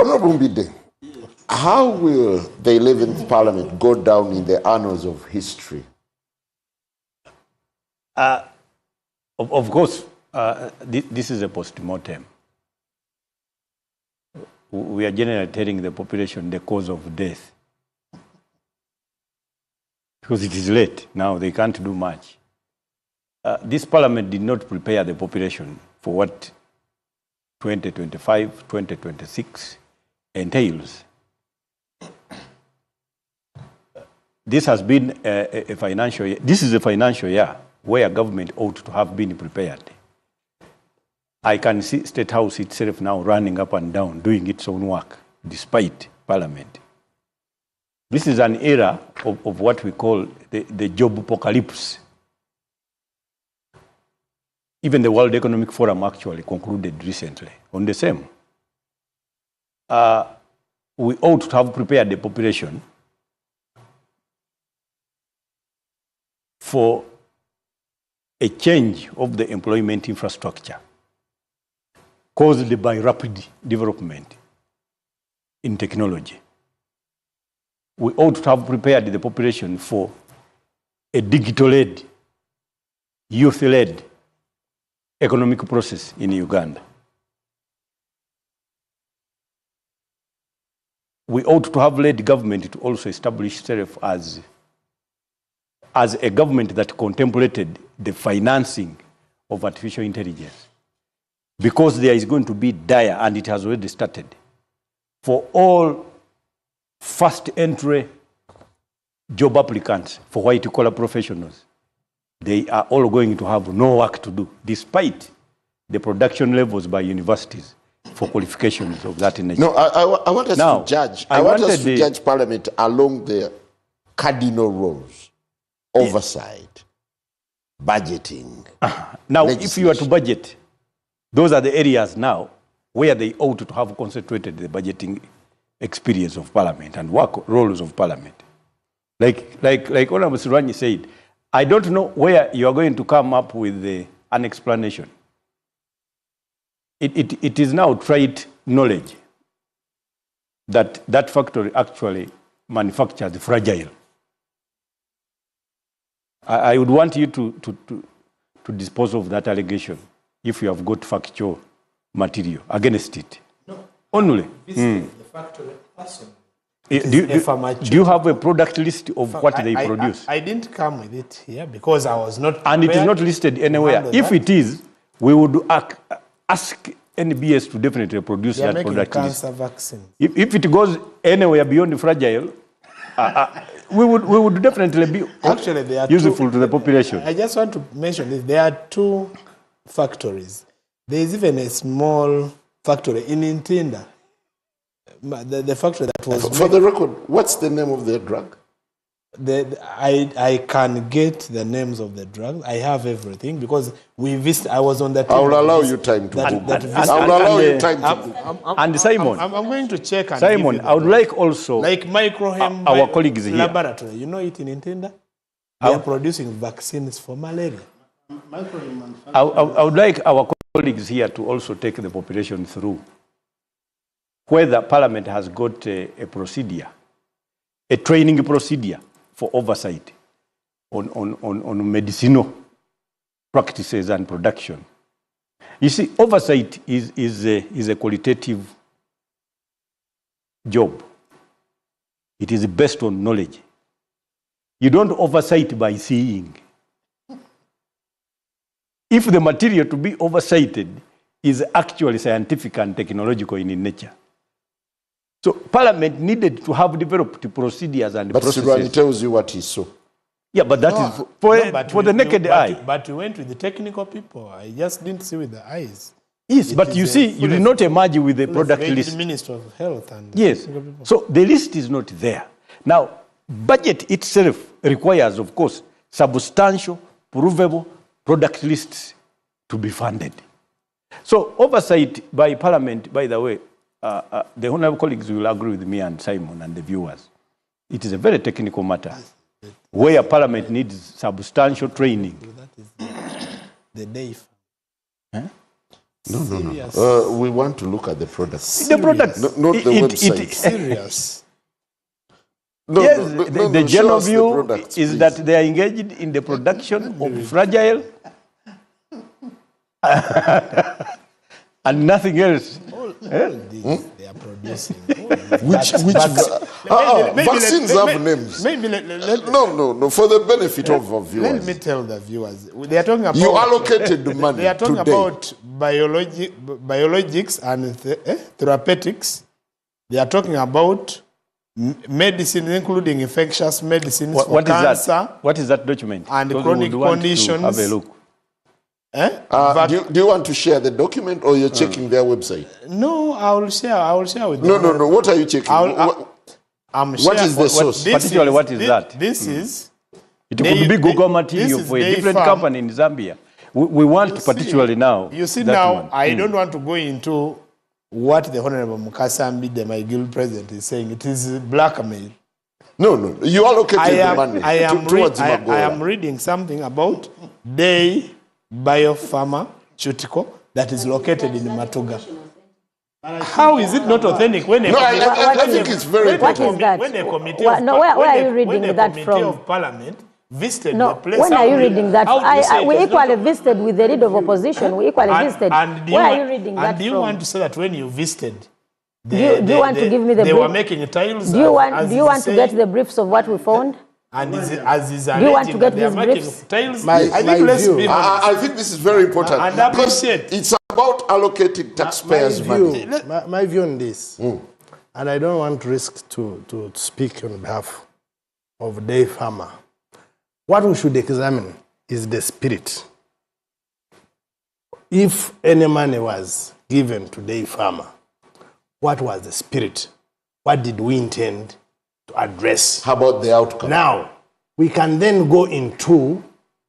Honorable Mbidde, how will the 11th Parliament go down in the annals of history? Of course, this is a post-mortem. We are generally telling the population the cause of death. Because it is late now, they can't do much. This Parliament did not prepare the population for what 2025, 2026 entails. This has been a financial year. This is a financial year where government ought to have been prepared. I can see State House itself now running up and down, doing its own work, despite Parliament. This is an era of what we call the job apocalypse. Even the World Economic Forum actually concluded recently on the same. We ought to have prepared the population for a change of the employment infrastructure caused by rapid development in technology. We ought to have prepared the population for a digital-led, youth-led economic process in Uganda. We ought to have led government to also establish itself as a government that contemplated the financing of artificial intelligence, because there is going to be dire, and it has already started, for all first entry job applicants for white-collar professionals. They are all going to have no work to do, despite the production levels by universities for qualifications of that nature. No, I want us to judge. I want us to judge Parliament along the cardinal roles: oversight, budgeting. Now, if you are to budget, those are the areas now where they ought to have concentrated the budgeting experience of Parliament and work roles of Parliament. Like Honorable Surani said, I don't know where you are going to come up with an explanation. It is now trite knowledge that that factory actually manufactures fragile. I would want you to dispose of that allegation if you have got factual material against it. No. Only. The factory person. Do you have a product list of what they produce? I didn't come with it here because I was not prepared. And it is not listed anywhere. If it is, we would ask NBS to definitely produce that product list. Cancer vaccine. If it goes anywhere beyond the fragile, we would definitely be useful to the population. I just want to mention this. There are two factories. There is even a small factory in Ntinda. The factory that was... For the record, what's the name of the drug? I can get the names of the drugs. I have everything because we visited. I was on that. I will allow you time to Google. I will allow you time to Google. And Simon, I'm going to check. And Simon, I would like also like microhem our colleagues here. Laboratory. You know it in Ntinda. They are producing vaccines for malaria. I would like our colleagues here to also take the population through whether Parliament has got a procedure, a training procedure for oversight on medicinal practices and production. You see, oversight is a qualitative job. It is based on knowledge. You don't oversight by seeing. If the material to be oversighted is actually scientific and technological in nature. So Parliament needed to have developed procedures and processes. But Surani tells you what he saw. Yeah, but that is for the naked eye. But we went with the technical people. I just didn't see with the eyes. Yes, but you see, you did not emerge with the product list. Minister of Health and yes. So the list is not there. Now, budget itself requires, of course, substantial, provable product lists to be funded. So oversight by Parliament, by the way, the honorable colleagues will agree with me and Simon and the viewers. It is a very technical matter where Parliament needs substantial training. That is the day. Huh? No. We want to look at the products. The products. Not the website. Serious. The general view is that they are engaged in the production of fragile and nothing else. All these they are producing. Vaccines have names. No. For the benefit of our viewers. Let me tell the viewers. They are talking about. You allocated the money. They are talking today. about biologics and therapeutics. They are talking about medicine, including infectious medicines for cancer. What is that document? And chronic conditions. Have a look. Do you want to share the document or you're checking their website? No, I will share with them. No. What are you checking? What is the source? Particularly, what is that? This is... It could be Google material for a different company in Zambia. We want particularly now. You see now, I don't want to go into what the Honorable Mukasa Mbidde, my guild president, is saying. It is blackmail. No. You allocated the money towards Magola. I am reading something about Day Biopharmaceutical that is located in Matuga. How is it not authentic when I think it's very important. When a committee where are you reading that from? Of Parliament visited the place. When are you reading that? We equally visited with the leader of opposition. We equally visited. Where are you reading that from? And do you want to say that when you visited, do you want to give me the brief? They were making tiles. Do you want to get the briefs of what we found? And do you want to get these briefs? I think this is very important. And appreciate. It's about allocating taxpayers' money. My view on this, and I don't want to risk to speak on behalf of Day Farmer. What we should examine is the spirit. If any money was given to Day Farmer, what was the spirit? What did we intend to address? How about the outcome? Now, we can then go into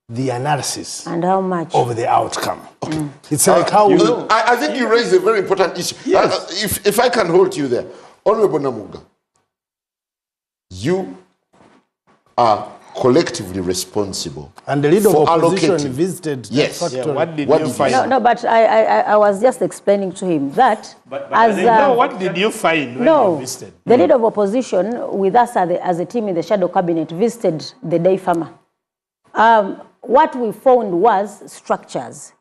the analysis and how much of the outcome. Okay. It's like how I think you raised a very important issue. Yes. If I can hold you there, Honorable Namugga, you are collectively responsible. And the leader of opposition visited the factory. Yeah, what did you find? No, but I was just explaining to him that what did you find when you visited? The leader of opposition with us as a team in the shadow cabinet visited the Day Farmer. What we found was structures.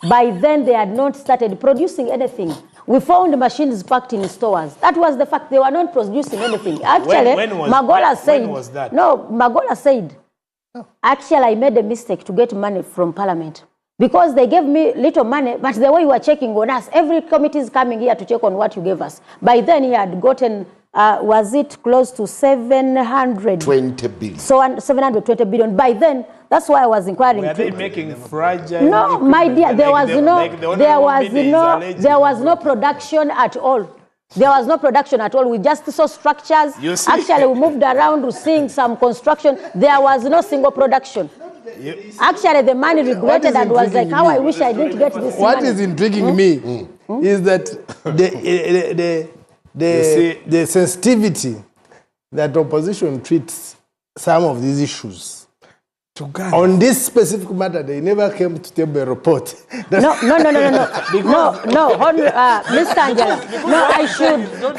By then, they had not started producing anything. We found machines packed in stores. That was the fact. They were not producing anything. Actually, Magola said... When was that? No, Magola said, actually, I made a mistake to get money from Parliament. Because they gave me little money, but the way you were checking on us, every committee is coming here to check on what you gave us. By then, he had gotten... was it close to 720 billion? So 720 billion. By then, that's why I was inquiring. Were they making fragile? No, my dear, there was no production at all. There was no production at all. We just saw structures. Actually, we moved around to seeing some construction. There was no single production. Actually, the money regretted and was like, how I wish I didn't get this money. What is intriguing me is that the sensitivity that opposition treats some of these issues. On this specific matter, they never came to table a report. No, Mr. Njala. No,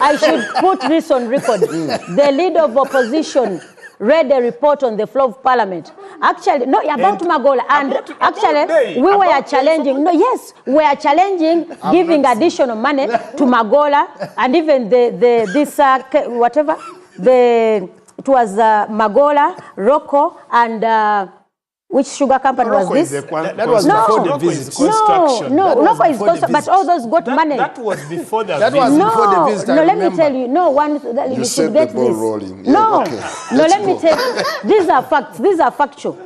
I should put this on record. The leader of opposition read a report on the floor of Parliament. Actually, no, about Magola. And actually, we were challenging, we were challenging giving additional money to Magola and even it was Magola, Rocco, and which sugar company was this? That was before the visit. Construction. Rocco is construction, but all those got money. That was before the visit. Before the visit. No, let me tell you. You should get this. Rolling. Let me tell you. These are facts. These are factual.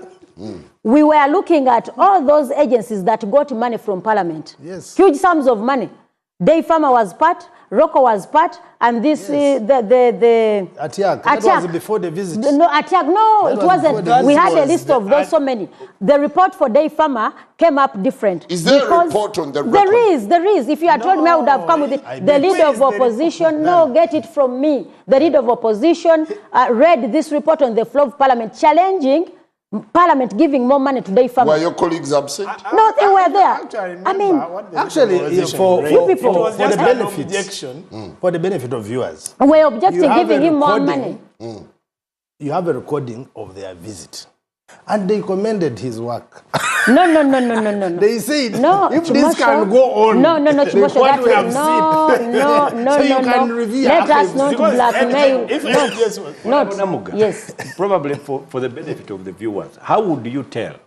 We were looking at all those agencies that got money from Parliament. Yes. Huge sums of money. Day Farmer was part, Rocco was part, and this Atiak. That was before the visit. No, Atiak. No, it wasn't. We had a list of those so many. The report for Day Farmer came up different. Is there a report on the record? There is. If you had told me, I would have come with it. The leader of opposition, get it from me. The leader of opposition read this report on the floor of Parliament, challenging Parliament giving more money to day farmers. Were your colleagues absent? No, they were there. I mean, for the benefits, for the benefit of viewers, we're objecting giving him more money. You have a recording of their visit. And they commended his work. No. They said, no, if Chimosho, this can go on, no, Chimosho, what we have no, so you can review. Let us not blackmail. Namugga, Yes. Probably for the benefit of the viewers, how would you tell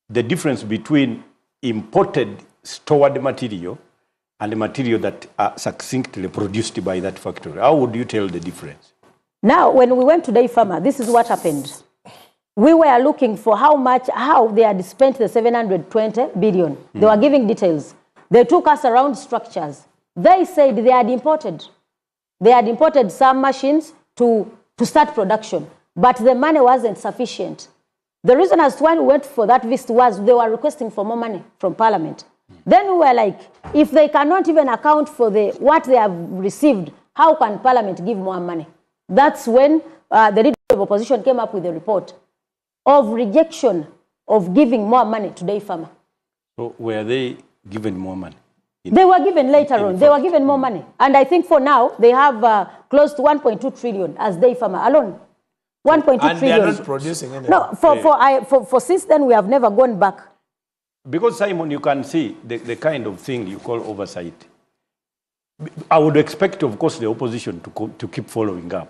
the difference between imported stored material and the material that are succinctly produced by that factory? How would you tell the difference? Now, when we went to Day Farmer, this is what happened. We were looking for how they had spent the 720 billion. They were giving details. They took us around structures. They said they had imported. They had imported some machines to start production, but the money wasn't sufficient. The reason as to why we went for that visit was they were requesting for more money from Parliament. Then we were like, if they cannot even account for what they have received, how can Parliament give more money? That's when the leader of opposition came up with a report of rejection of giving more money to Day Farmer. So were they given more money? They were given later on. They were given more money. And I think for now, they have close to 1.2 trillion as Day Farmer alone. 1.2 trillion. And they are not producing anything. No, for since then, we have never gone back. Because, Simon, you can see the kind of thing you call oversight. I would expect, of course, the opposition to keep following up.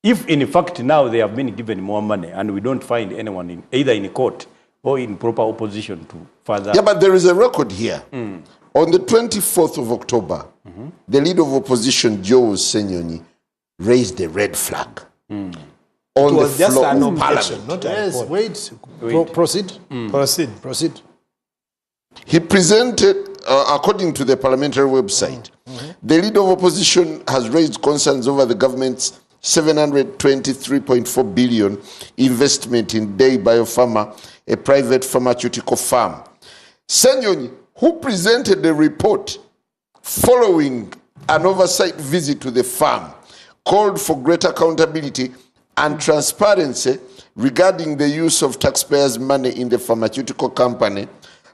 If, in fact, now they have been given more money and we don't find anyone either in court or in proper opposition to further... Yeah, but there is a record here. On the 24th of October, the leader of opposition, Joe Senyonyi, raised a red flag on the floor of Parliament. Not yes, wait. Proceed. Proceed. He presented, according to the parliamentary website, the leader of opposition has raised concerns over the government's 723.4 billion investment in Day Biopharma, a private pharmaceutical firm. Senyonyi, who presented the report following an oversight visit to the firm, called for greater accountability and transparency regarding the use of taxpayers' money in the pharmaceutical company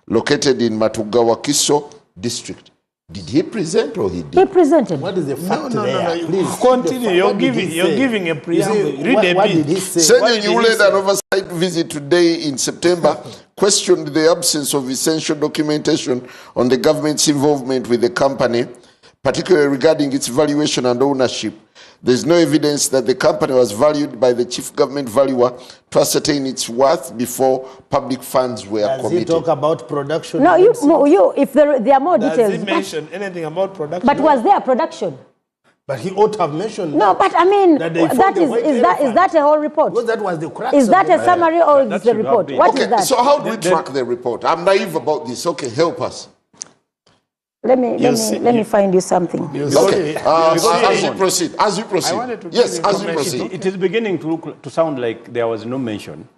located in Matugawakiso district. Did he present or he did? He presented. What is the fact there? No. Please Continue. You're giving a preamble. Read what a bit. did he say? Senyonyi, who led an oversight visit today in September, questioned the absence of essential documentation on the government's involvement with the company, particularly regarding its valuation and ownership. There is no evidence that the company was valued by the chief government valuer to ascertain its worth before public funds were Does committed. he talk about production? No, if there are more details. Does he mention anything about production? But was there production? But he ought to have mentioned. No, but I mean, that they is that a whole report? Because that was the crux. Is that a summary or is the should have report? been. What is that? So how do we track the report? I'm naive about this. Okay, help us. Let me find you something. Okay, as you proceed. I wanted to Yes, give as you information. proceed. It is beginning to sound like there was no mention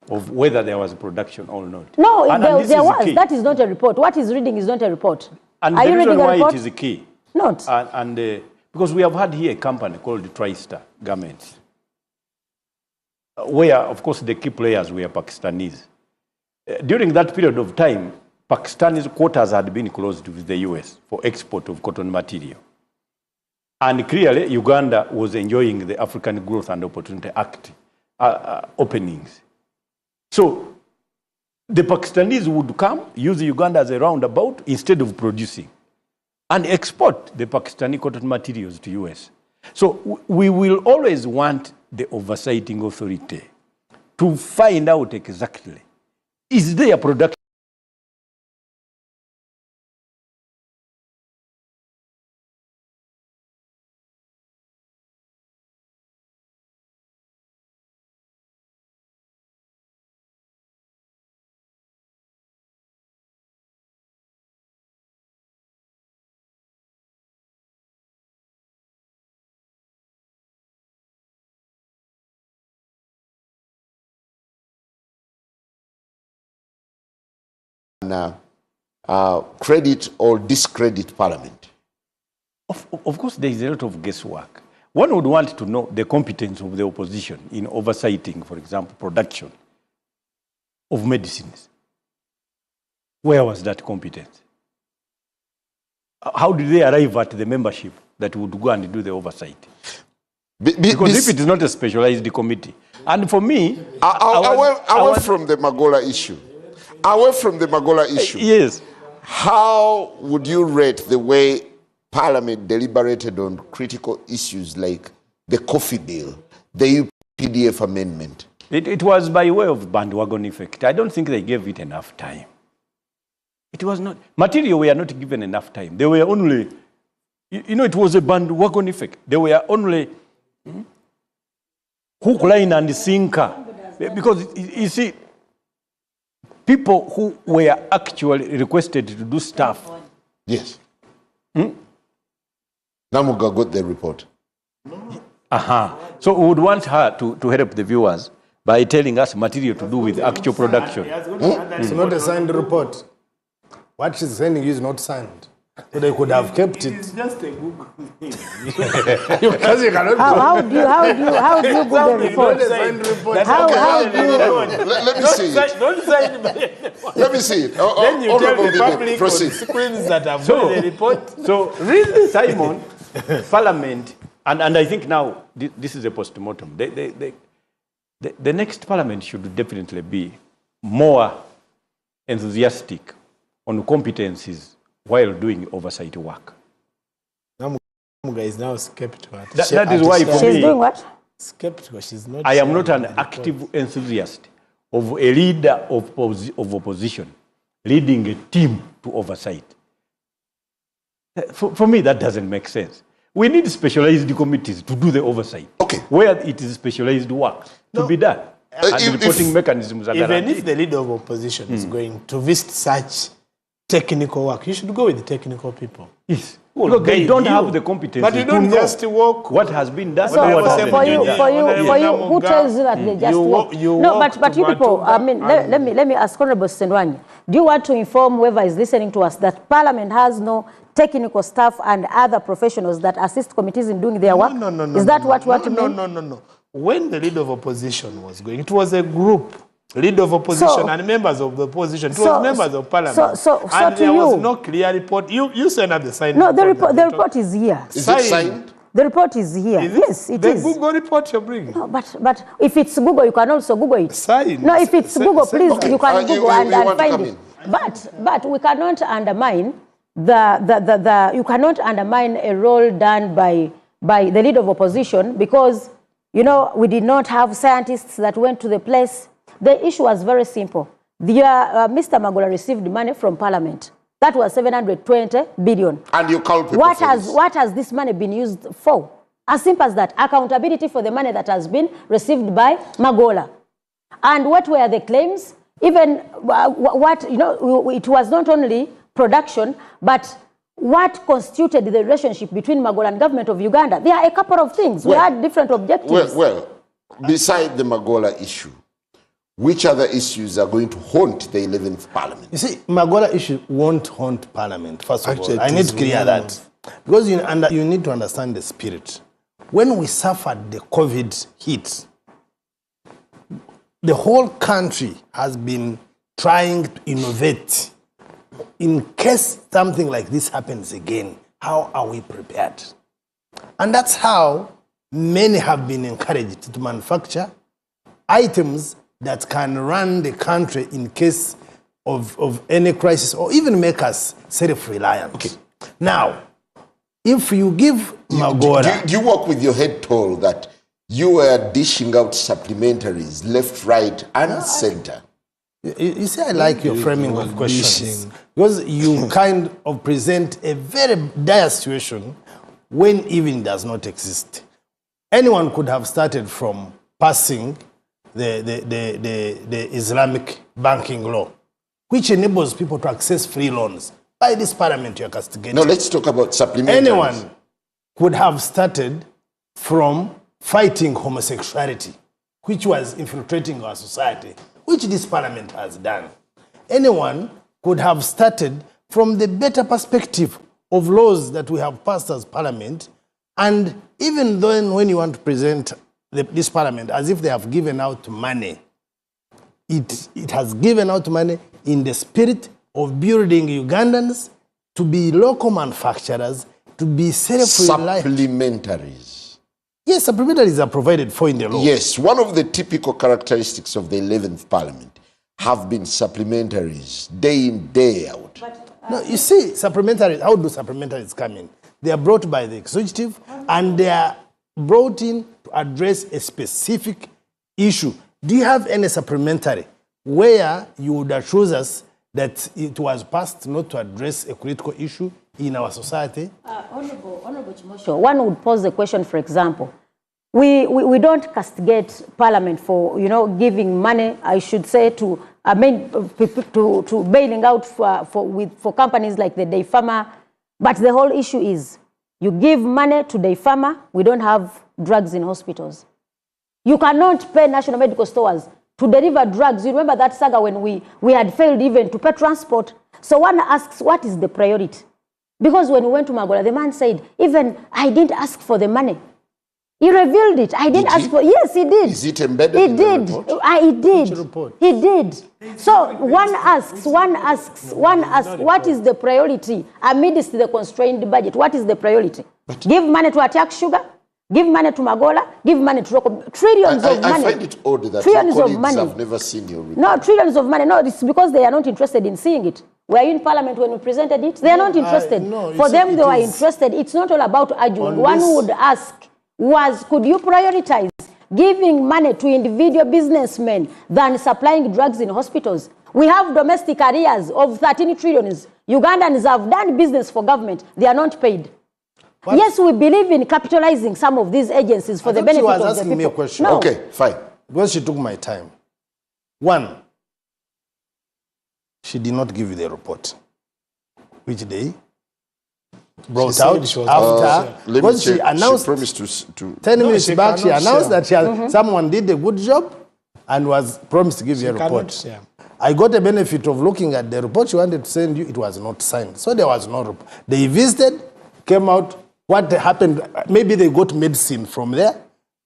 of whether there was production or not. No, And there this is was. key. That is not a report. What he's reading is not a report. And Are the you reason reading a why report? it is key, Not. because we have had here a company called TriStar Garments, where, of course, the key players were Pakistanis. During that period of time, Pakistan's quotas had been closed with the US for export of cotton material. And clearly, Uganda was enjoying the African Growth and Opportunity Act openings. So the Pakistanis would come, use Uganda as a roundabout instead of producing, and export the Pakistani cotton materials to US. So we will always want the oversighting authority to find out exactly, is there production? Credit or discredit Parliament? Of course, there is a lot of guesswork. One would want to know the competence of the opposition in oversighting, for example, production of medicines. Where was that competence? How did they arrive at the membership that would go and do the oversight? Because if it is not a specialized committee, and for me, away from the Magola issue, yes, how would you rate the way Parliament deliberated on critical issues like the coffee bill, the UPDF amendment? It was by way of bandwagon effect. I don't think they gave it enough time. It was not material. We are not given enough time. They were only, it was a bandwagon effect. They were only hook, line, and sinker. Because, you see, people who were actually requested to do stuff. Yes. Namugga got the report. So we would want her to help the viewers by telling us material to do with actual production. It's not a signed report. What she's sending you is not signed. So they could have kept it. It's just a Google thing. Because you cannot How do you Google the report? How do you? Let me see it. Don't sign it. Let me see it. Then you tell the public proceed. on screens that have got the report. So really, Simon, Parliament, and I think now this is a post-mortem. The next Parliament should definitely be more enthusiastic on competencies while doing oversight work. Namugga is now skeptical. That is why for She's me, doing what? Skeptical. She's not. I am not signing an the active enthusiast of a leader of opposition leading a team to oversight. For me, that doesn't make sense. We need specialized committees to do the oversight. Okay. Where it is specialized work to be done. And reporting mechanisms are Even guaranteed. if the leader of opposition is going to visit such technical work, you should go with the technical people. Yes. Because they guide don't you. have the competence But you to don't know just walk. what has been done. So and what hasn't for been you, done. who tells you that they just walk? No, but you people, I mean, let me ask Honorable Senwanyi, do you want to inform whoever is listening to us that Parliament has no technical staff and other professionals that assist committees in doing their work? No. Is that what you want to mean? No. When the leader of opposition was going, it was a group. Leader of opposition and members of the opposition. It was members of Parliament. And there was no clear report. You sent out the signed report. No, the report is here. Is it signed? The report is here. Yes, it is. The Google report you're bringing. No, but if it's Google, you can also Google it. Signed. No, if it's Google, please, you can Google and find it. in. But we cannot undermine you cannot undermine a role done by the leader of opposition because, we did not have scientists that went to the place. The issue was very simple. Mr. Magola received money from Parliament. That was 720 billion. And you call people What for has this money been used for? As simple as that. Accountability for the money that has been received by Magola. And what were the claims? Even it was not only production, but what constituted the relationship between Magola and government of Uganda? There are a couple of things. We had different objectives. Well, beside the Magola issue, which other issues are going to haunt the 11th Parliament? You see, Magola issue won't haunt Parliament, first of Actually, all. I it need is to clear that. Because you need to understand the spirit. When we suffered the COVID hit, the whole country has been trying to innovate. In case something like this happens again, how are we prepared? And that's how many have been encouraged to manufacture items that can run the country in case of any crisis or even make us self-reliant. Okay. Now, if you give Magola... Do you work with your head told that you were dishing out supplementaries left, right, and center? You see, I like your framing of questions. Because you kind of present a very dire situation when even does not exist. Anyone could have started from passing the Islamic banking law, which enables people to access free loans. By this Parliament, you are castigated. No, let's talk about supplementaries. Anyone could have started from fighting homosexuality, which was infiltrating our society, which this Parliament has done. Anyone could have started from the better perspective of laws that we have passed as Parliament, and even then when you want to present this Parliament as if they have given out money it has given out money in the spirit of building Ugandans to be local manufacturers, to be self-reliant. Supplementaries. Yes, supplementaries are provided for in the law. Yes, one of the typical characteristics of the 11th Parliament have been supplementaries, day in, day out. No, you see, supplementaries, how do supplementaries come in? They are brought by the executive and they are brought in to address a specific issue. Do you have any supplementary where you would assure us that it was passed not to address a critical issue in our society? Honorable Chimosho, one would pose the question, for example, we don't castigate Parliament for, giving money, I should say, to bailing out for companies like the Day Farmer. But the whole issue is, you give money to Day Farmer, we don't have drugs in hospitals. You cannot pay national medical stores to deliver drugs. You remember that saga when we had failed even to pay transport. So one asks, what is the priority? Because when we went to Magola, the man said, even I didn't ask for the money. He revealed it. I didn't ask for. Yes, he did. Is it embedded in the report? He did. He did. So one asks, what is the priority amidst the constrained budget? What is the priority? Give money to attack sugar. Give money to Magola. Give money to local. Trillions of money. I find it odd that trillions your of money. have never seen your report. No, trillions of money. No, it's because they are not interested in seeing it. Were you in Parliament when we presented it? They are not interested. For them, they were interested. It's not all about arguing. One would ask, could you prioritize giving money to individual businessmen than supplying drugs in hospitals? We have domestic arrears of 13 trillion. Ugandans have done business for government. They are not paid. What? Yes, we believe in capitalizing some of these agencies for the benefit of the people. She was asking me a question. No. Okay, fine. Because she took my time. One, she did not give you the report. Which day? Brought out after, because she announced, she promised to 10 minutes back, she announced that someone did a good job and was promised to give you a report. I got a benefit of looking at the report she wanted to send you. It was not signed. So there was no report. They visited, came out. What happened, maybe they got medicine from there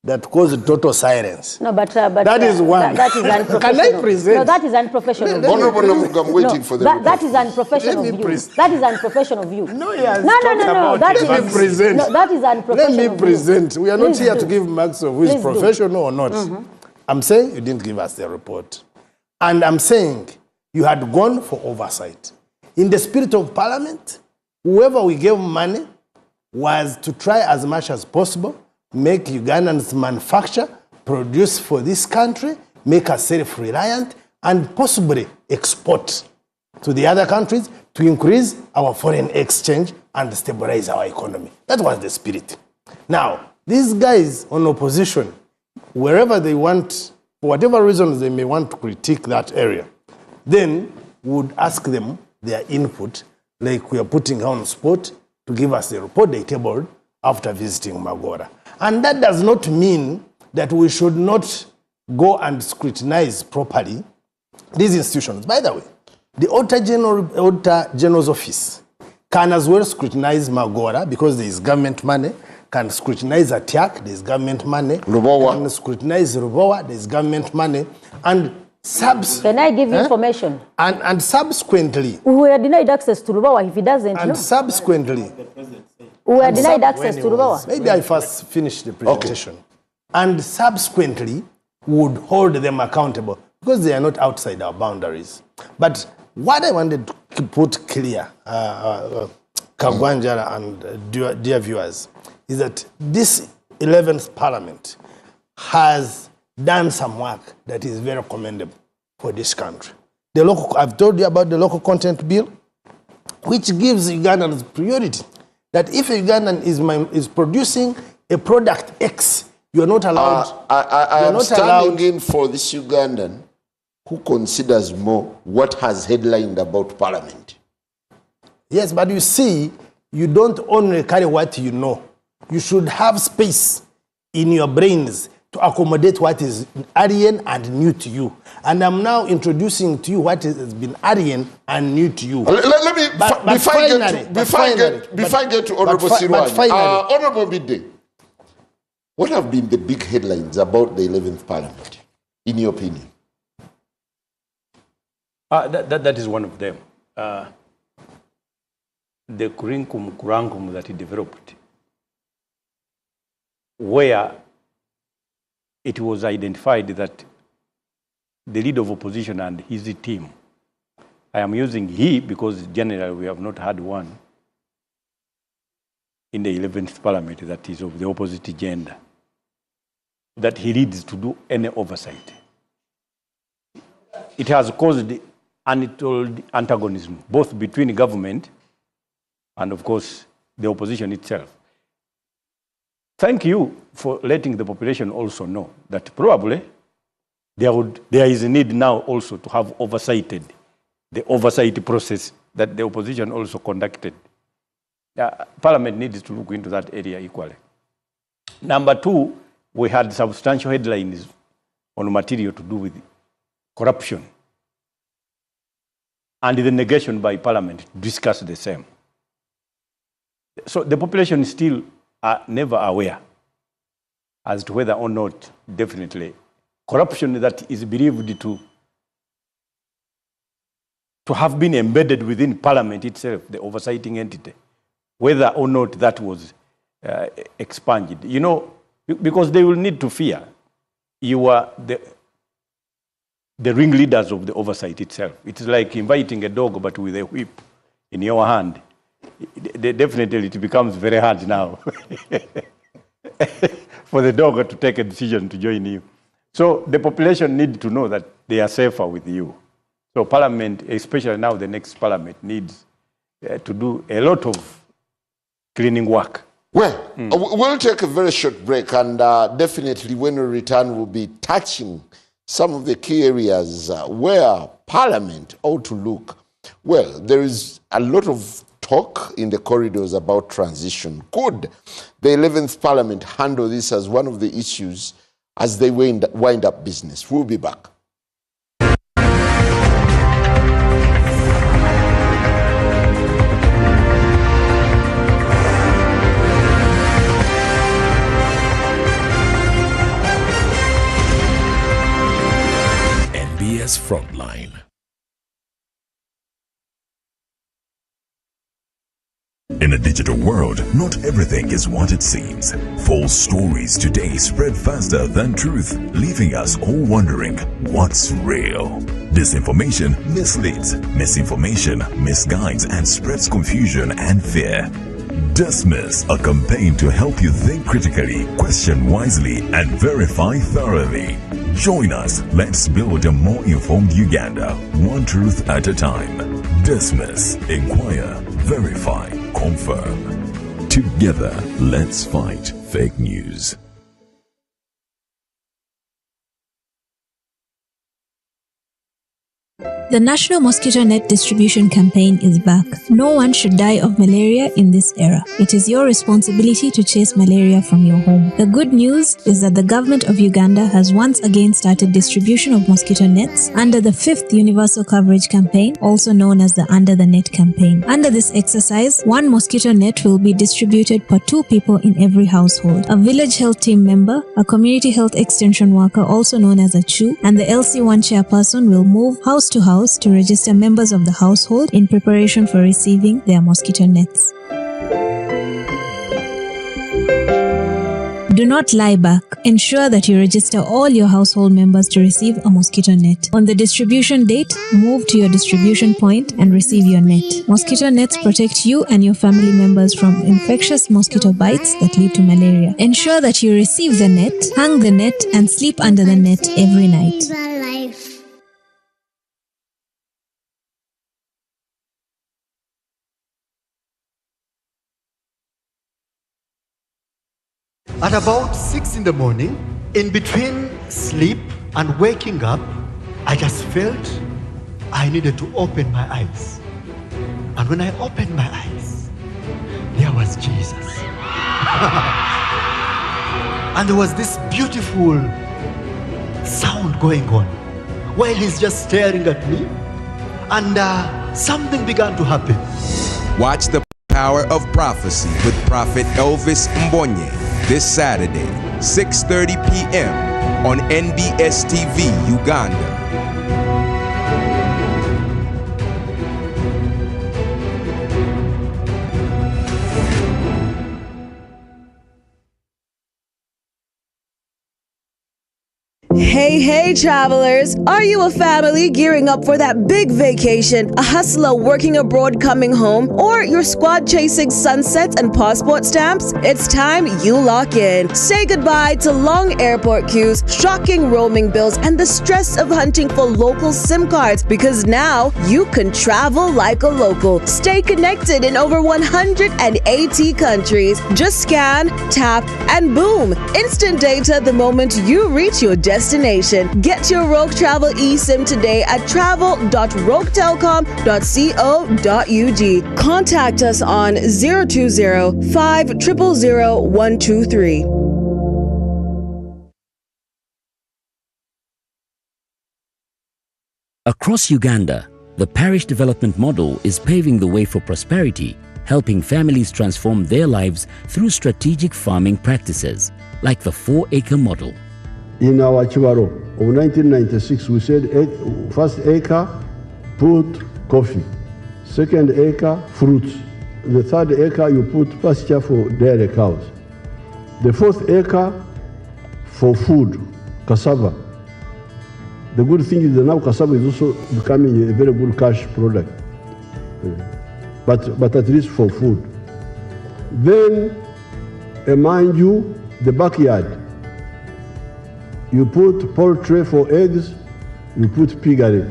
that caused total silence. No, but that is one. That is unprofessional. Can I present? No, that is unprofessional. Honorable Namugga, I'm waiting for the that is unprofessional of you. That is unprofessional of you. No, he has no. That is, let me present. No, that is unprofessional. Let me present. We are not here to give marks of who is professional or not. I'm saying you didn't give us the report. And I'm saying you had gone for oversight. In the spirit of Parliament, whoever we gave money was to try as much as possible, make Ugandans manufacture, produce for this country, make us self-reliant, and possibly export to the other countries to increase our foreign exchange and stabilize our economy. That was the spirit. Now, these guys on opposition, wherever they want, for whatever reasons they may want to critique that area, then we would ask them their input, like we are putting on spot, to give us the report they tabled after visiting Magola. And that does not mean that we should not go and scrutinize properly these institutions. By the way, the Auditor General's Office can as well scrutinize Magola because there is government money, can scrutinize Atiak, there is government money, can scrutinize Rubowa, there is government money, and can I give you information? And subsequently, we are denied access to Rubowa if he doesn't. And subsequently, we are denied access to Rubowa. Maybe I first finished the presentation. Okay. And subsequently, would hold them accountable because they are not outside our boundaries. But what I wanted to put clear, Kagwa, Njala, and dear viewers, is that this 11th Parliament has done some work that is very commendable for this country. I've told you about the local content bill, which gives Ugandans priority. That if a Ugandan is producing a product X, you are not allowed. I am standing in for this Ugandan who considers more what has headlined about Parliament. Yes, but you see, you don't only carry what you know. You should have space in your brains to accommodate what is alien and new to you. And I'm now introducing to you what has been alien and new to you. Let me, before I get to Honorable Sirwani, Honorable Mbidde, what have been the big headlines about the 11th Parliament, in your opinion? That is one of them. The curriculum that he developed, where it was identified that the leader of opposition and his team, I am using he because generally we have not had one in the 11th parliament that is of the opposite gender, that he leads to do any oversight. It has caused untold antagonism, both between government and, of course, the opposition itself. Thank you for letting the population also know that probably there is a need now also to have oversighted the oversight process that the opposition also conducted. Parliament needs to look into that area equally. Number two, we had substantial headlines on material to do with corruption and the negation by Parliament to discuss the same. So the population still are never aware as to whether or not, definitely, corruption that is believed to have been embedded within Parliament itself, the oversighting entity, whether or not that was expunged. You know, because they will need to fear you are the ringleaders of the oversight itself. It's like inviting a dog but with a whip in your hand. Definitely it becomes very hard now for the dog to take a decision to join you. So the population need to know that they are safer with you. So Parliament, especially now the next Parliament, needs to do a lot of cleaning work. Well, we'll take a very short break, and definitely when we return, we'll be touching some of the key areas where Parliament ought to look. Well, there is a lot of talk in the corridors about transition. Could the 11th Parliament handle this as one of the issues as they wind up business? We'll be back. Frontline. In a digital world, not everything is what it seems. False stories today spread faster than truth, leaving us all wondering what's real. Disinformation misleads, misinformation misguides and spreads confusion and fear. Dismiss, a campaign to help you think critically, question wisely, and verify thoroughly. Join us. Let's build a more informed Uganda, one truth at a time. Dismiss, inquire, verify, confirm. Together, let's fight fake news. The National Mosquito Net Distribution Campaign is back. No one should die of malaria in this era. It is your responsibility to chase malaria from your home. The good news is that the government of Uganda has once again started distribution of mosquito nets under the 5th Universal Coverage Campaign, also known as the Under the Net campaign. Under this exercise, 1 mosquito net will be distributed per 2 people in every household. A village health team member, a community health extension worker, also known as a CHU, and the LC1 chairperson will move house to house to register members of the household in preparation for receiving their mosquito nets. Do not lie back. Ensure that you register all your household members to receive a mosquito net. On the distribution date, move to your distribution point and receive your net. Mosquito nets protect you and your family members from infectious mosquito bites that lead to malaria. Ensure that you receive the net, hang the net, and sleep under the net every night. At about 6 in the morning, in between sleep and waking up, I just felt I needed to open my eyes. And when I opened my eyes, there was Jesus. And there was this beautiful sound going on while he's just staring at me. And something began to happen. Watch The Power of Prophecy with Prophet Elvis Mbonye this Saturday, 6:30 p.m. on NBS TV Uganda. Hey, hey, travelers! Are you a family gearing up for that big vacation, a hustler working abroad coming home, or your squad chasing sunsets and passport stamps? It's time you lock in. Say goodbye to long airport queues, shocking roaming bills, and the stress of hunting for local SIM cards, because now you can travel like a local. Stay connected in over 180 countries. Just scan, tap, and boom! Instant data the moment you reach your destination. Get your Rogue Travel eSIM today at travel.roguetelecom.co.ug. Contact us on 020 500 123. Across Uganda, the parish development model is paving the way for prosperity, helping families transform their lives through strategic farming practices, like the 4-acre model. In our Chibaro of 1996, we said first acre, put coffee. Second acre, fruits. The third acre, you put pasture for dairy cows. The fourth acre, for food, cassava. The good thing is that now cassava is also becoming a very good cash product. But at least for food. Then, mind you, the backyard. You put poultry for eggs, you put piggery.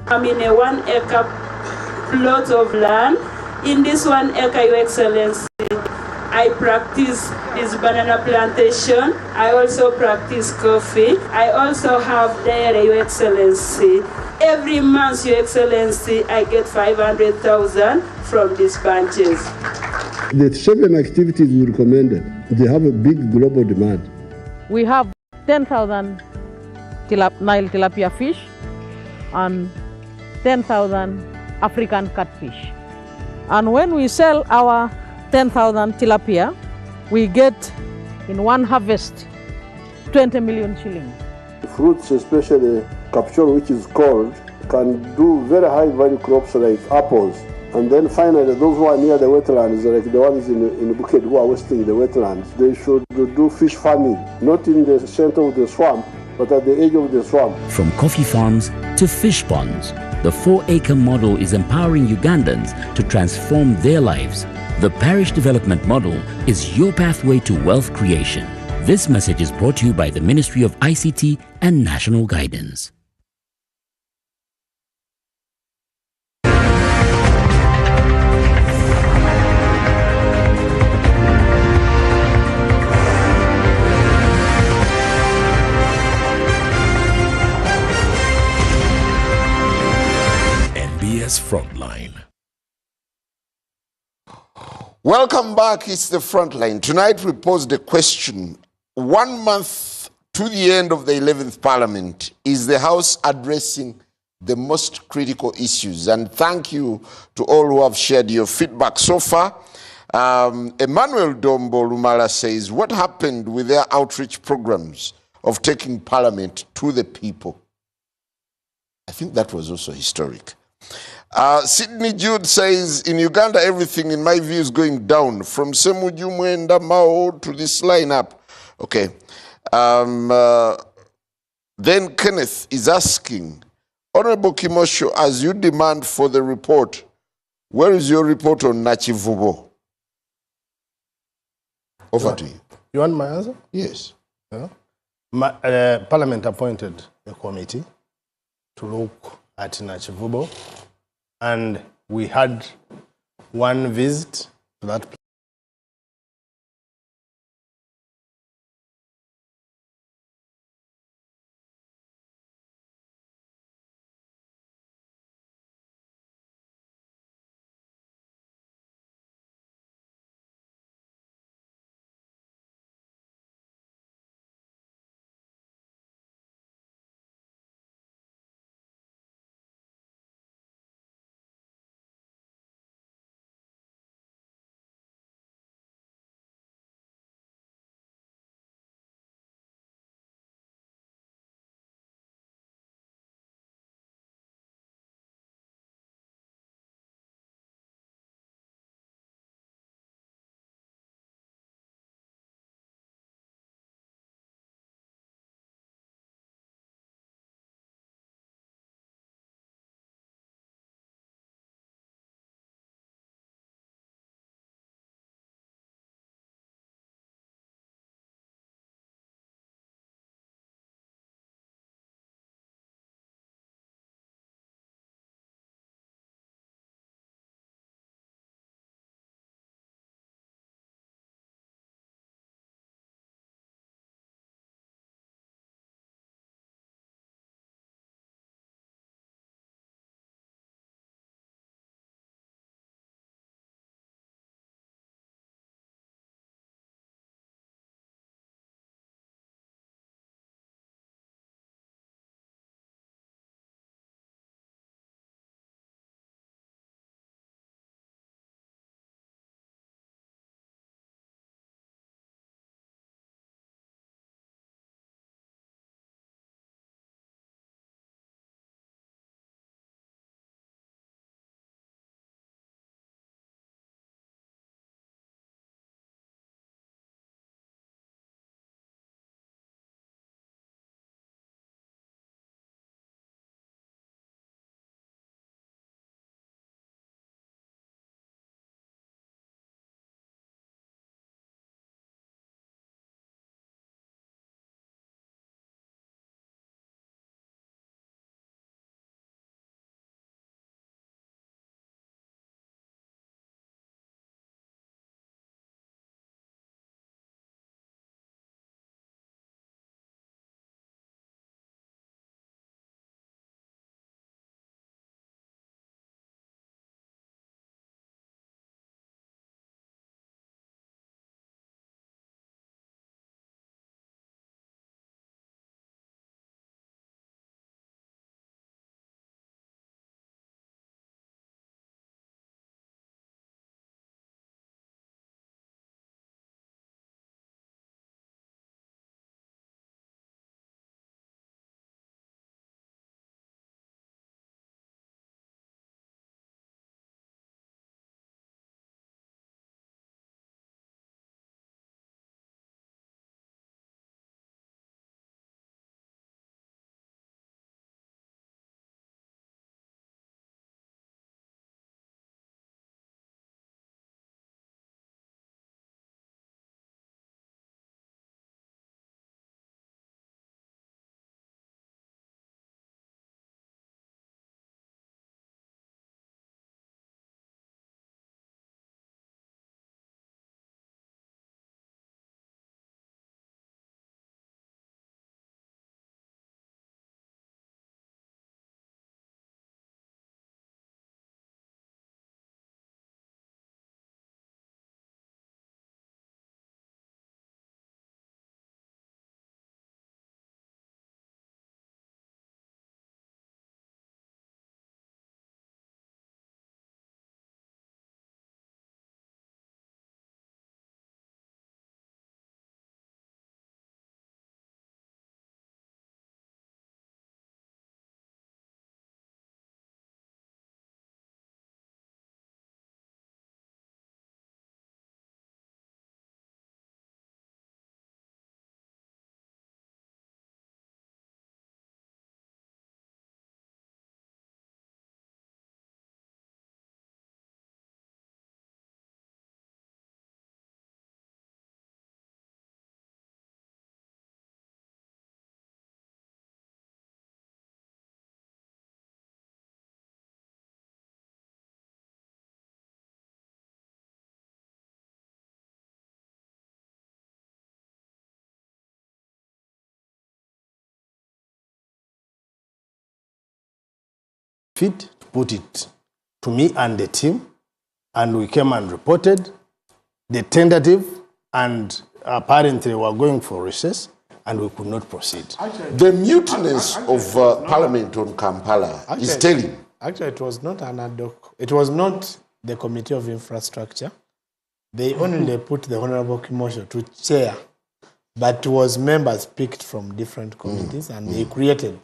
I'm in a 1-acre plot of land. In this 1 acre, Your Excellency, I practice this banana plantation. I also practice coffee. I also have dairy, Your Excellency. Every month, Your Excellency, I get 500,000 from these bunches. The 7 activities we recommended, they have a big global demand. We have 10,000 Nile tilapia fish and 10,000 African catfish. And when we sell our 10,000 tilapia, we get in one harvest 20 million shillings. Fruits, especially capsule, which is cold, can do very high value crops like apples. And then finally, those who are near the wetlands, like the ones in Bukit who are wasting the wetlands, they should do fish farming, not in the center of the swamp, but at the edge of the swamp. From coffee farms to fish ponds, the 4-acre model is empowering Ugandans to transform their lives. The parish development model is your pathway to wealth creation. This message is brought to you by the Ministry of ICT and National Guidance. Frontline. Welcome back. It's the Frontline. Tonight we pose the question: 1 month to the end of the 11th Parliament, is the House addressing the most critical issues? And thank you to all who have shared your feedback so far. Emmanuel Dombo Lumala says, what happened with their outreach programs of taking Parliament to the people? I think that was also historic. Sydney Jude says, in Uganda, everything, in my view, is going down, from Semuju Mwenda Mao to this lineup. Okay. Then Kenneth is asking, Honorable Kimosho, as you demand for the report, where is your report on Nachivubo? Over to you. You want my answer? Yes. Yeah. Parliament appointed a committee to look at Nachivubo, and we had one visit to that place. fit to put it to me and the team, and we came and reported the tentative, and apparently we're going for recess, and we could not proceed. The mutinous of Parliament on Kampala is telling. Actually, it was not an ad hoc. It was not the Committee of Infrastructure. They only put the Honorable Kimosho to chair, but it was members picked from different committees, and they created.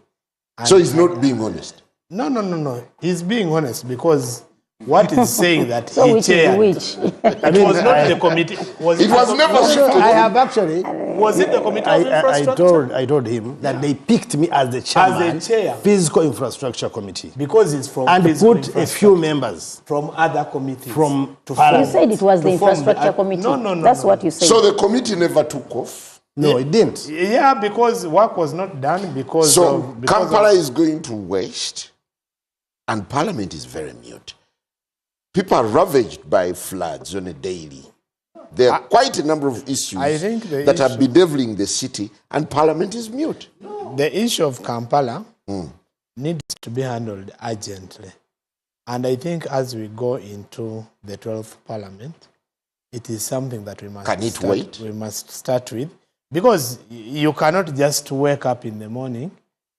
So he's not being honest? No. He's being honest because what is saying that so he chaired. It was not the committee. It was never shifted. I have actually. Was it the Committee of Infrastructure? I told him that they picked me as the chairman, as the chair, Physical Infrastructure Committee, because it's from and put a few members from other committees. From you said it was the Infrastructure Committee. No. That's what you said. So the committee never took off? No, it didn't. Yeah, because work was not done because so Kampala is going to waste, and Parliament is very mute. People are ravaged by floods on a daily. There are quite a number of issues that are bedeviling the city, and Parliament is mute. The issue of Kampala needs to be handled urgently. And I think as we go into the 12th Parliament, it is something that we must start with. Because you cannot just wake up in the morning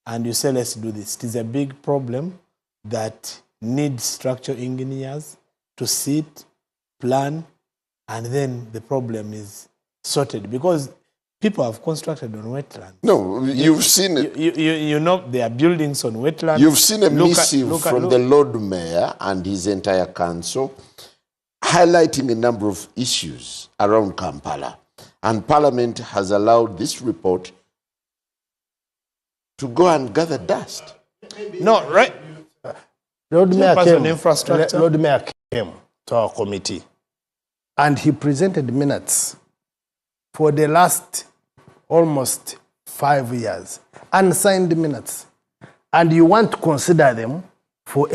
and you say, let's do this. It is a big problem that needs structural engineers to sit, plan, and then the problem is sorted. Because people have constructed on wetlands. No, you've seen it. You know there are buildings on wetlands. You've seen a missive from the Lord Mayor and his entire council highlighting a number of issues around Kampala. And Parliament has allowed this report to go and gather dust. No, right? Lord Mayor came to our committee and he presented minutes for the last almost 5 years, unsigned minutes. And you want to consider them for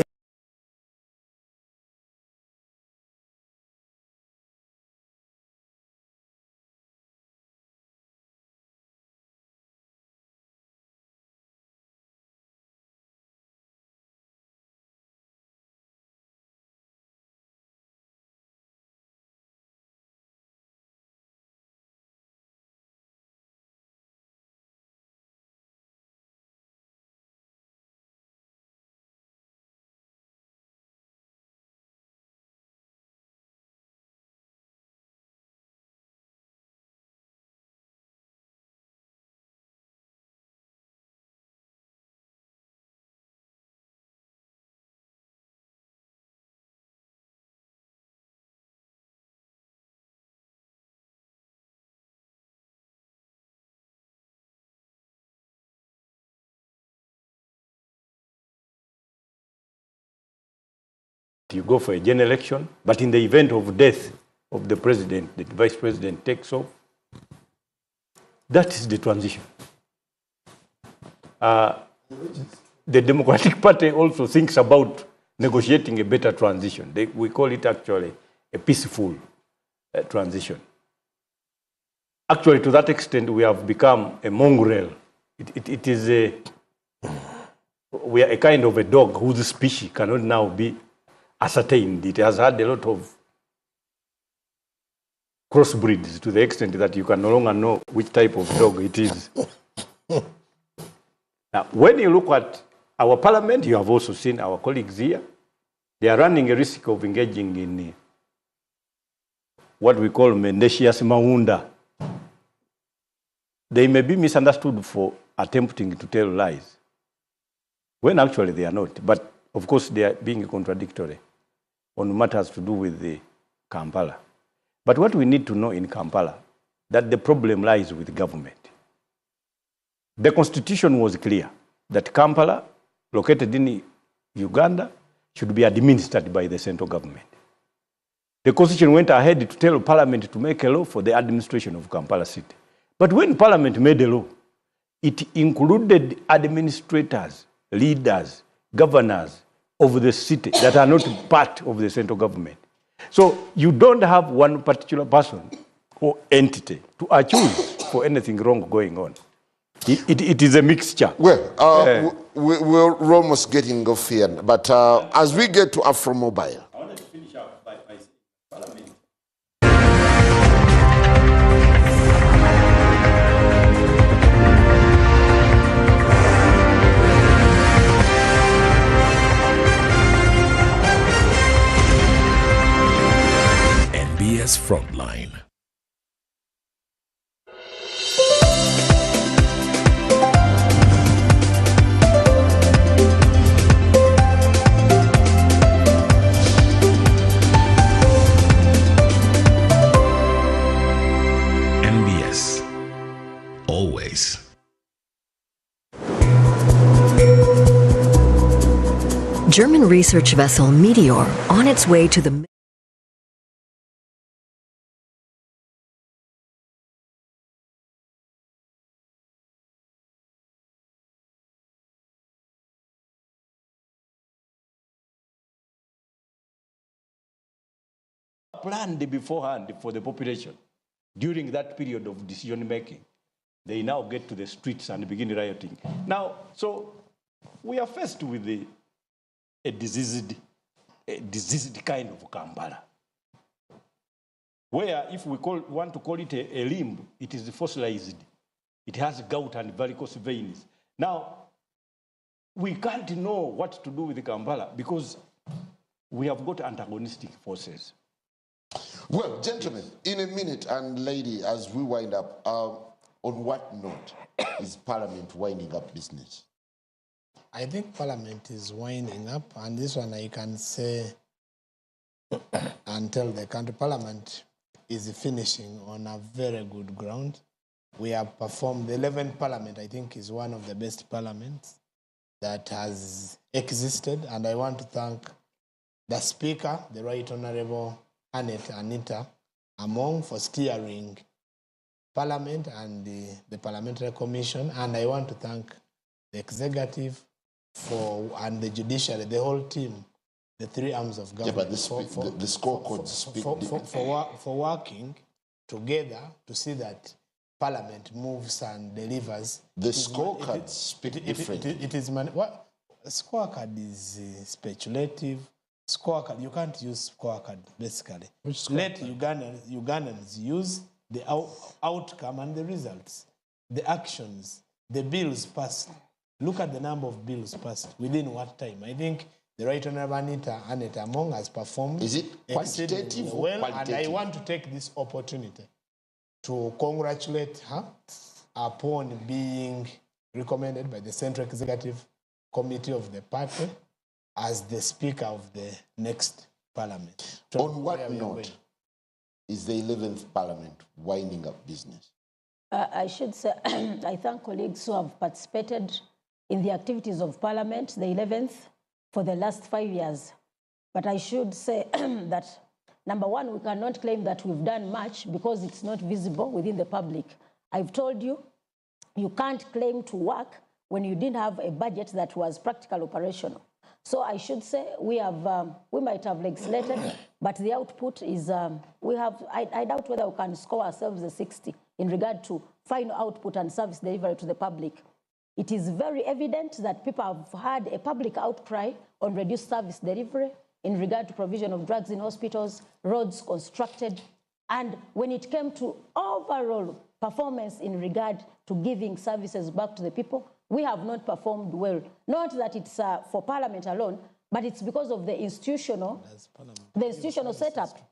you go for a general election, but in the event of death of the president, the vice president takes off. That is the transition. The Democratic Party also thinks about negotiating a better transition. We call it actually a peaceful transition. Actually, to that extent, we have become a mongrel. It is we are a kind of a dog whose species cannot now be ascertained. It has had a lot of crossbreeds to the extent that you can no longer know which type of dog it is. Now, when you look at our parliament, you have also seen our colleagues here. They are running a risk of engaging in what we call mendacious maunda. They may be misunderstood for attempting to tell lies, when actually they are not. But of course, they are being contradictory on matters to do with the Kampala. But what we need to know in Kampala, that the problem lies with government. The constitution was clear that Kampala, located in Uganda, should be administered by the central government. The constitution went ahead to tell Parliament to make a law for the administration of Kampala city. But when Parliament made a law, it included administrators, leaders, governors of the city that are not part of the central government. So you don't have one particular person or entity to accuse for anything wrong going on. It is a mixture. Well, we're almost getting off here, but as we get to Afromobile. I wanted to finish up by saying Parliament. NBS Frontline. NBS. Always. German research vessel Meteor on its way to the planned beforehand for the population during that period of decision making. They now get to the streets and begin rioting. Now, so we are faced with a diseased kind of Kampala, where if we want to call it a limb, it is fossilized. It has gout and varicose veins. Now, we can't know what to do with Kampala because we have got antagonistic forces. Well, gentlemen, in a minute, and lady, as we wind up, on what note is Parliament winding up business? I think Parliament is winding up, and this one I can say and tell the country Parliament is finishing on a very good ground. We have performed, the 11th Parliament, I think, is one of the best parliaments that has existed, and I want to thank the Speaker, the Right Honourable Anita Among, for steering Parliament and the Parliamentary Commission, and I want to thank the Executive and the Judiciary, the whole team, the three arms of government, the scorecards speak for working together to see that Parliament moves and delivers. The scorecards speak differently. Scorecard is speculative. Scorecard, you can't use scorecard, basically. Let Ugandans use the outcome and the results, the actions, the bills passed. Look at the number of bills passed within what time. I think the Right Honourable Anita Among has performed. Is it quantitative or well, qualitative? and I want to take this opportunity to congratulate her upon being recommended by the Central Executive Committee of the party as the Speaker of the next Parliament. On what note is the 11th Parliament winding up business? I should say, I thank colleagues who have participated in the activities of Parliament, the 11th, for the last 5 years. But I should say that, number one, we cannot claim that we've done much because it's not visible within the public. I've told you, you can't claim to work when you didn't have a budget that was practical operational. So I should say we might have legislated, but the output is, I doubt whether we can score ourselves a 60 in regard to final output and service delivery to the public. It is very evident that people have had a public outcry on reduced service delivery in regard to provision of drugs in hospitals, roads constructed, and when it came to overall performance in regard to giving services back to the people, we have not performed well. Not that it's for Parliament alone, but it's because of the institutional setup.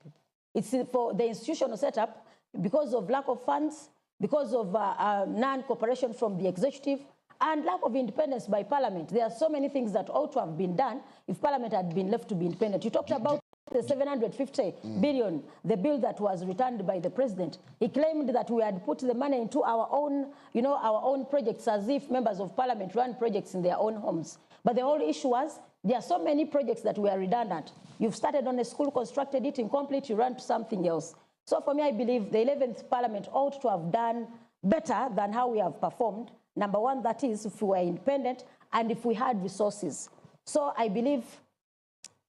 It's for the institutional setup because of lack of funds, because of non-cooperation from the executive, and lack of independence by Parliament. There are so many things that ought to have been done if Parliament had been left to be independent. You talked about the 750 billion, the bill that was returned by the president. He claimed that we had put the money into our own, our own projects, as if members of Parliament run projects in their own homes. But the whole issue was there are so many projects that were redundant. You've started on a school, constructed it incomplete, you ran to something else. So for me, I believe the 11th Parliament ought to have done better than how we have performed. Number one, that is, if we were independent and if we had resources. So I believe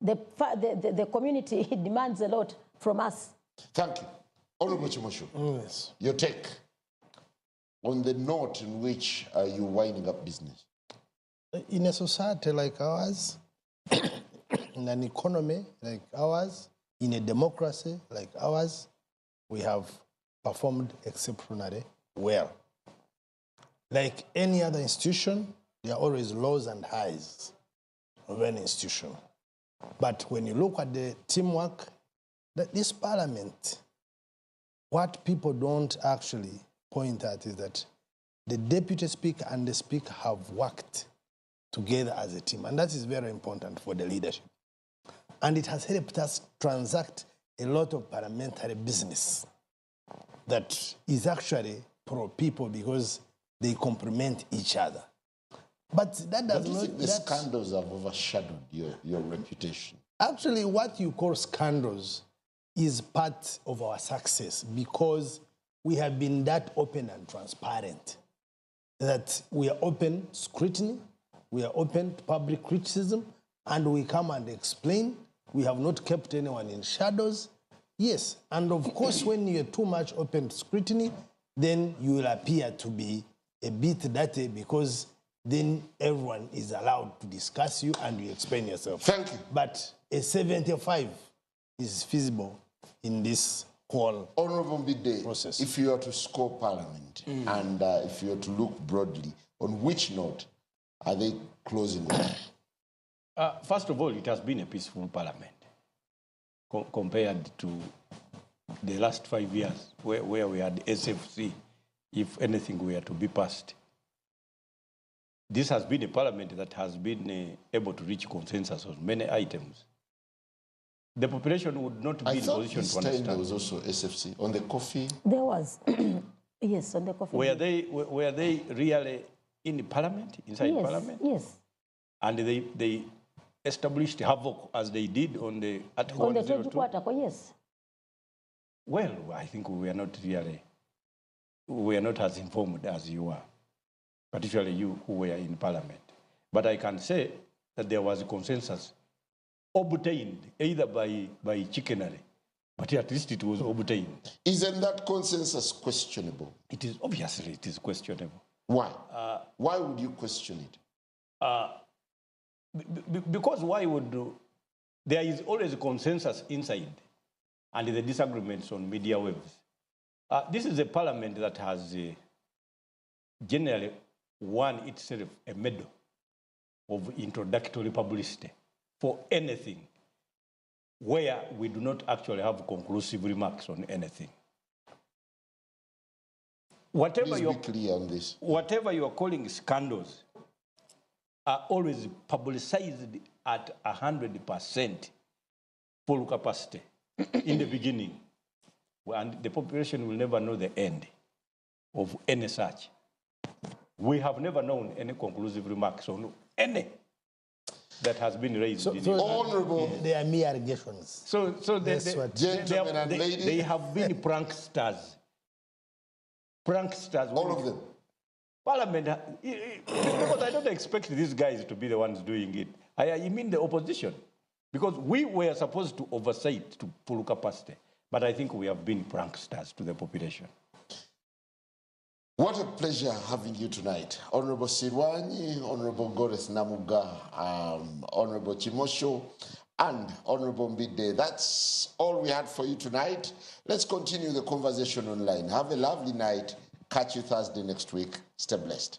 the community demands a lot from us. Thank you. Honorable Chimosho, yes. Your take. on the note in which you're winding up business? In a society like ours, in an economy like ours, in a democracy like ours, we have performed exceptionally well. Like any other institution, there are always lows and highs of any institution. But when you look at the teamwork, this parliament, what people don't actually point at is that the deputy speaker and the speaker have worked together as a team. And that is very important for the leadership. And it has helped us transact a lot of parliamentary business that is actually pro-people because they complement each other. But that does not... think the scandals have overshadowed your reputation? Actually, what you call scandals is part of our success because we have been that open and transparent, that we are open scrutiny, we are open to public criticism, and we come and explain. We have not kept anyone in shadows. Yes, and of course, when you're too much open scrutiny, then you will appear to be a bit dirty because then everyone is allowed to discuss you and you explain yourself. Thank you. But a 75 is feasible in this whole Honorable Mbidde, process. If you are to score Parliament and if you are to look broadly, on which note are they closing on? First of all, it has been a peaceful Parliament compared to the last 5 years where we had SFC, if anything were to be passed. This has been a Parliament that has been able to reach consensus on many items. The population would not be in a position to understand. There was also SFC on the coffee. There was, yes, on the coffee. Were they really in Parliament, inside Parliament? Yes. And they established havoc as they did on the Article 102? On the 20 yes. Well, I think we are not as informed as you are, particularly you who were in Parliament. But I can say that there was a consensus obtained either by chicanery, but at least it was obtained. Isn't that consensus questionable? It is, obviously it is questionable. Why? Why would you question it? Because why would there is always a consensus inside and the disagreements on media waves. This is a Parliament that has generally won itself a medal of introductory publicity for anything where we do not actually have conclusive remarks on anything. Whatever Please be clear on this. Whatever you are calling scandals are always publicized at 100% full capacity in the beginning, and the population will never know the end of any such. We have never known any conclusive remarks on any that has been raised. Honorable. They are mere allegations. So gentlemen and ladies, they have been pranksters. Pranksters. All of them. Parliament, because I don't expect these guys to be the ones doing it. I mean the opposition. Because we were supposed to oversight to full capacity. But I think we have been pranksters to the population. What a pleasure having you tonight. Honorable Sirwanyi, Honorable Gorreth Namugga, Honorable Chimosho, and Honorable Mbidde. That's all we had for you tonight. Let's continue the conversation online. Have a lovely night. Catch you Thursday next week. Stay blessed.